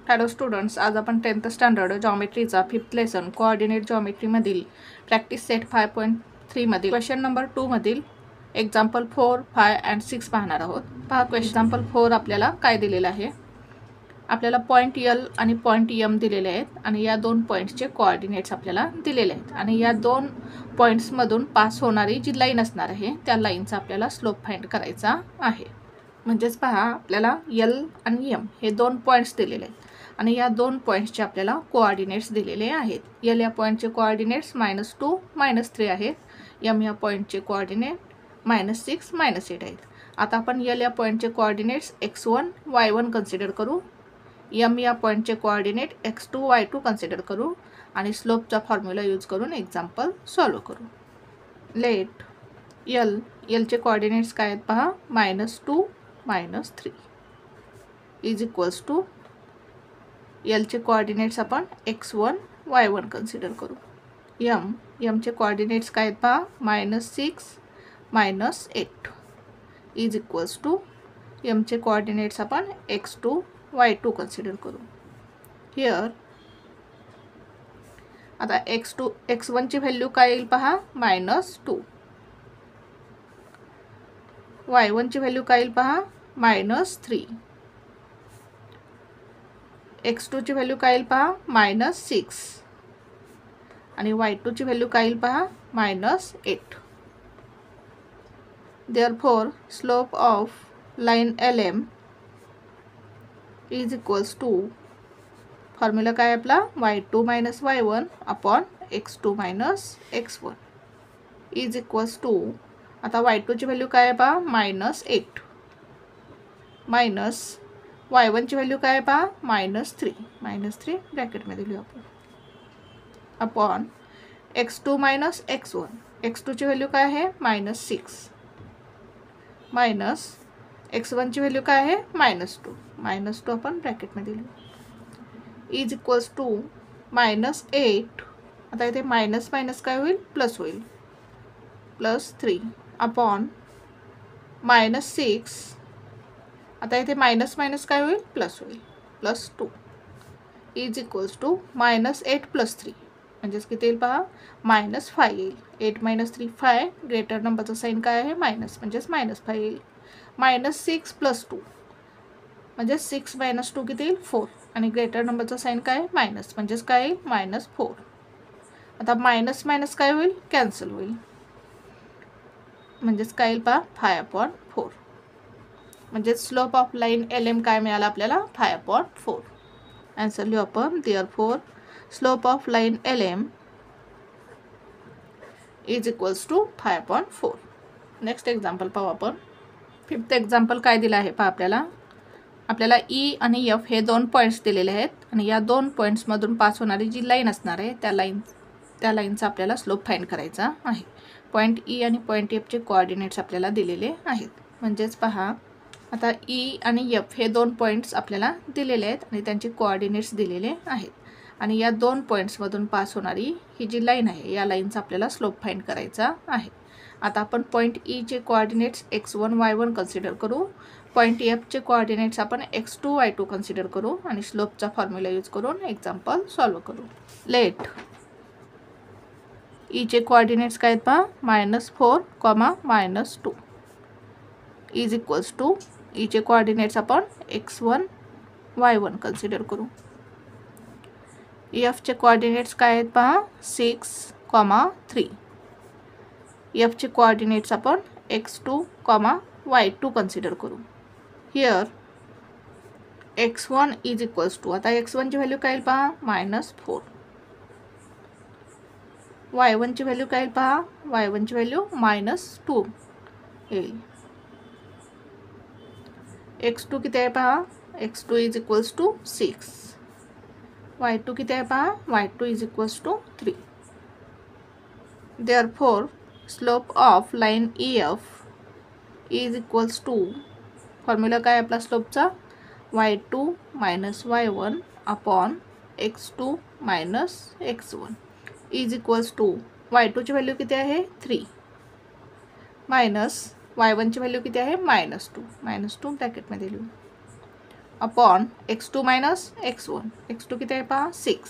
Hello students, आज आपण 10th standard जॉमेट्रीचा 5th लेसन कोऑर्डिनेट जॉमेट्रीमधील प्रॅक्टिस सेट 5.3 मधील क्वेश्चन नंबर 2 मधील एक्झाम्पल 4, 5 अँड 6 पाहणार आहोत. पहा एक्झाम्पल 4 आपल्याला काय दिलेलं आहे. आपल्याला पॉईंट एल आणि पॉईंट एम दिलेले आहेत आणि या दोन पॉईंट्सचे कोऑर्डिनेट्स आपल्याला दिलेले आहेत आणि या दोन पॉईंट्समधून पास होणारी जी लाईन असणार आहे त्या लाईनचा आपल्याला स्लोप फाइंड करायचा आहे. म्हणजेच पहा, आपल्याला एल आणि एम हे दोन पॉईंट्स दिलेले आहेत आणि या दोन पॉईंट्सचे आपल्याला कोऑर्डिनेट्स दिलेले आहेत. एल या पॉईंटचे कोऑर्डिनेट्स -2, -3 आहेत. एम या पॉईंटचे कोऑर्डिनेट -6, -8 आहेत. आता आपण एल या पॉईंटचे कोऑर्डिनेट्स x1, y1 कन्सिडर करू. एम या पॉईंटचे कोऑर्डिनेट x2, y2 कन्सिडर करू आणि स्लोपचा फॉर्म्युला यूज करून एक्झाम्पल सॉल्व करू. लेट एलचे कोऑर्डिनेट्स काय आहेत पहा, -2, -3 इज इक्वल्स टू एलचे कोऑर्डिनेट्स आपण x1, y1 कन्सिडर करू. एमचे कोऑर्डिनेट्स काय आहेत पहा, -6, -8 इज इक्वल्स टू एमचे कोऑर्डिनेट्स आपण x2, y2 कन्सिडर करू. हिअर आता x1ची व्हॅल्यू काय येईल पहा, -2. y1ची व्हॅल्यू काय येईल पहा, -3. x2ची व्हॅल्यू काय येईल पहा, -6 आणि y2ची व्हॅल्यू काय येईल पहा, -8. Therefore, slope of line LM is equals to formula काय आपला, y2 - y1 upon x2 - x1 is equals to, आता y2ची व्हॅल्यू काय आहे पहा, -8 मायनस y1ची व्हॅल्यू काय आहे पहा, -3 ब्रॅकेटमध्ये लिहू आपण अपॉन x2 - x1. x2ची व्हॅल्यू काय आहे, -6 मायनस x1ची व्हॅल्यू काय आहे, -2 आपण ब्रॅकेटमध्ये लिहू इज इक्वल्स टू -8. आता इथे मायनस काय होईल, प्लस होईल, +3 अपॉन -6. आता इथे मायनस काय होईल, प्लस होईल, +2 इज इक्वल्स टू -8 + 3 म्हणजेच किती येईल पहा, -5 येईल. 8 - 3 5, ग्रेटर नंबरचा साईन काय आहे, मायनस, म्हणजेच -5 येईल. -6 + 2 म्हणजे 6 - 2 किती येईल, 4 आणि ग्रेटर नंबरचा साईन काय आहे, मायनस, म्हणजेच काय येईल, -4. आता मायनस काय होईल, कॅन्सल होईल, म्हणजेच काय येईल पहा, 5/4. म्हणजे स्लोप ऑफ लाईन LM काय मिळाला आपल्याला, 5/4. आन्सर लिहू आपण. Therefore slope of line LM is equals to 5/4. Next example पाहू आपण. 5th एक्झाम्पल काय दिलं आहे पहा, आपल्याला E आणि F हे दोन पॉईंट्स दिलेले आहेत आणि या दोन पॉईंट्समधून पास होणारी जी लाईन असणार आहे त्या लाईनचा आपल्याला स्लोप फाइंड करायचा आहे. पॉईंट E आणि पॉईंट Fचे कोऑर्डिनेट्स आपल्याला दिलेले आहेत. म्हणजेच पहा, आता E आणि F हे दोन पॉईंट्स आपल्याला दिलेले आहेत आणि त्यांचे कोऑर्डिनेट्स दिलेले आहेत आणि या दोन पॉईंट्समधून पास होणारी ही जी लाईन आहे या लाईनचा आपल्याला स्लोप फाइंड करायचा आहे. आता आपण पॉईंट Eचे कोऑर्डिनेट्स x1, y1 कन्सिडर करू. पॉईंट Fचे कोऑर्डिनेट्स आपण x2, y2 कन्सिडर करू आणि स्लोपचा फॉर्म्युला यूज करून एक्झाम्पल सॉल्व करू. लेट Eचे कोऑर्डिनेट्स काय आहेत पहा, -4, -2 इज इक्वल्स टू Eचे कोऑर्डिनेट्स आपण x1, y1 कन्सिडर करू. Fचे कोऑर्डिनेट्स काय आहेत पहा, 6, 3. Fचे कोऑर्डिनेट्स आपण x2, y2 कन्सिडर करू. Here x1 is equals to, आता x1ची व्हॅल्यू काय येईल पहा, -4. y1ची व्हॅल्यू काय येईल पहा, y1ची व्हॅल्यू -2 येईल. x2 किती आहे पहा, x2 is equals to 6. y2 किती आहे पहा, y2 is equals to 3. Therefore slope of line EF is equals to, formula काय आपला स्लोपचा, y2 - y1 upon x2 - x1 is equals to, y2ची व्हॅल्यू किती आहे, 3 मायनस y1ची व्हॅल्यू किती आहे, -2 ब्रॅकेटमध्ये लिहू upon x2 minus x1. x2 किती आहे पहा 6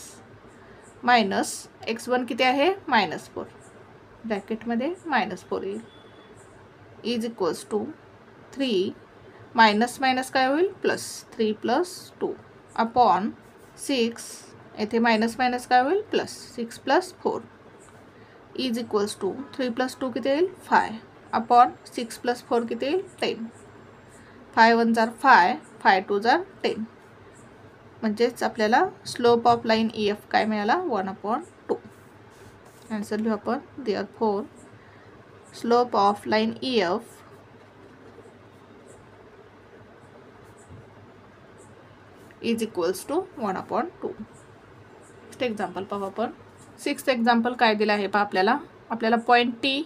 मायनस x1 किती आहे -4 ब्रॅकेटमध्ये -4 येईल is equals to 3 minus minus काय होईल प्लस 3 + 2 अपॉन 6 येथे मायनस मायनस काय होईल प्लस 6 + 4 इज इक्वल्स टू 3 + 2 किती येईल 5 अपॉन 6 + 4 किती येईल 10. 5 1 जार 5 5 2 जार 10 म्हणजेच आपल्याला स्लोप ऑफ लाईन EF काय मिळाला 1/2. आन्सर लिहू आपण. Therefore slope of line EF is equals to 1/2. Next example पाहू आपण. 6th एक्झाम्पल काय दिलं आहे पहा आपल्याला पॉईंट T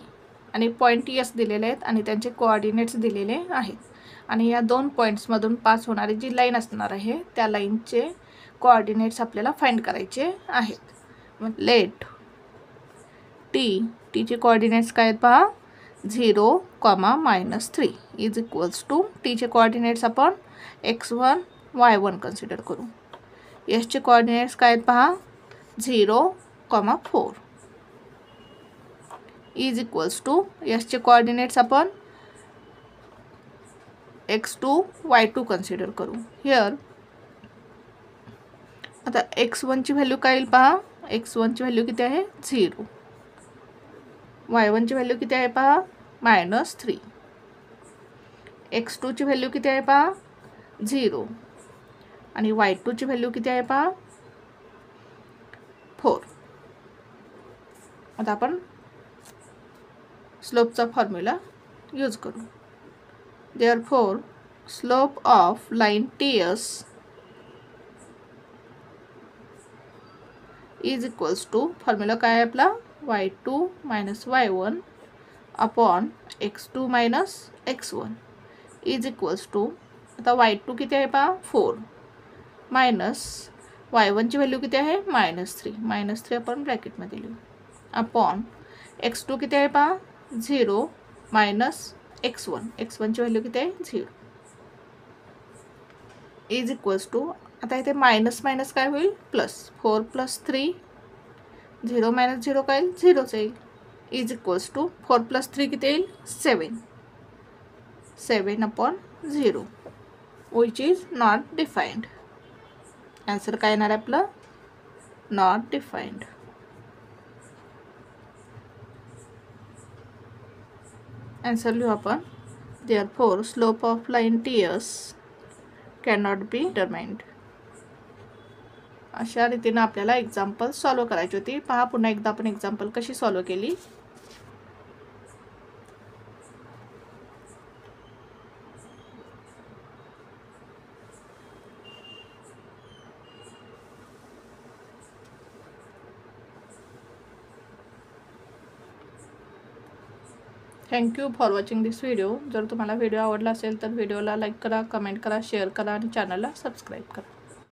आणि पॉईंट S दिलेले आहेत आणि त्यांचे कोऑर्डिनेट्स दिलेले आहेत आणि या दोन पॉईंट्समधून पास होणारी जी लाईन असणार आहे त्या लाईनचे कोऑर्डिनेट्स आपल्याला फाइंड करायचे आहेत. मग लेट टीचे कोऑर्डिनेट्स काय आहेत पहा 0, -3 इज इक्वल्स टू टीचे कोऑर्डिनेट्स आपण x1 y1 कन्सिडर करू. एसचे कोऑर्डिनेट्स काय आहेत पहा 0, 4 इज इक्वल्स टू एसचे कोऑर्डिनेट्स आपण x2 y2 कन्सिडर करू. हिअर आता x1 ची व्हॅल्यू काय येईल पहा x1 ची व्हॅल्यू किती आहे 0, y1 ची व्हॅल्यू किती आहे पहा -3, x2 ची व्हॅल्यू किती आहे पहा 0 आणि y2 ची व्हॅल्यू किती आहे पहा 4. आता आपण स्लोपचा फॉर्म्युला यूज करू. Therefore slope of line TS is equals to formula काय आहे आपला y2 - y1 upon x2 - x1 is equals to आता y2 किती आहे पहा 4 मायनस y1 ची व्हॅल्यू किती आहे -3 आपण ब्रॅकेटमध्ये लिहू अपॉन x2 किती आहे पहा 0 मायनस x1 ची व्हॅल्यू किती आहे 0 इज इक्वल्स टू आता इथे मायनस मायनस काय होईल प्लस 4 + 3 0 - 0 काय येईल 0च येईल इज इक्वल्स टू 4 + 3 किती येईल 7/0 which is not defined. Answer काय येणार आहे आपलं नॉट डिफाइंड. आन्सर लिहू आपण. Therefore slope of line TS cannot be determined. अशा रीतीने आपल्याला एक्झाम्पल सॉल्व करायची होती. पहा पुन्हा एकदा आपण एक्झाम्पल कशी सॉल्व केली. Thank you for watching this video. जर तुम्हाला व्हिडिओ आवडला असेल तर व्हिडिओला लाईक करा, कमेंट करा, शेअर करा आणि चॅनलला सबस्क्राईब करा.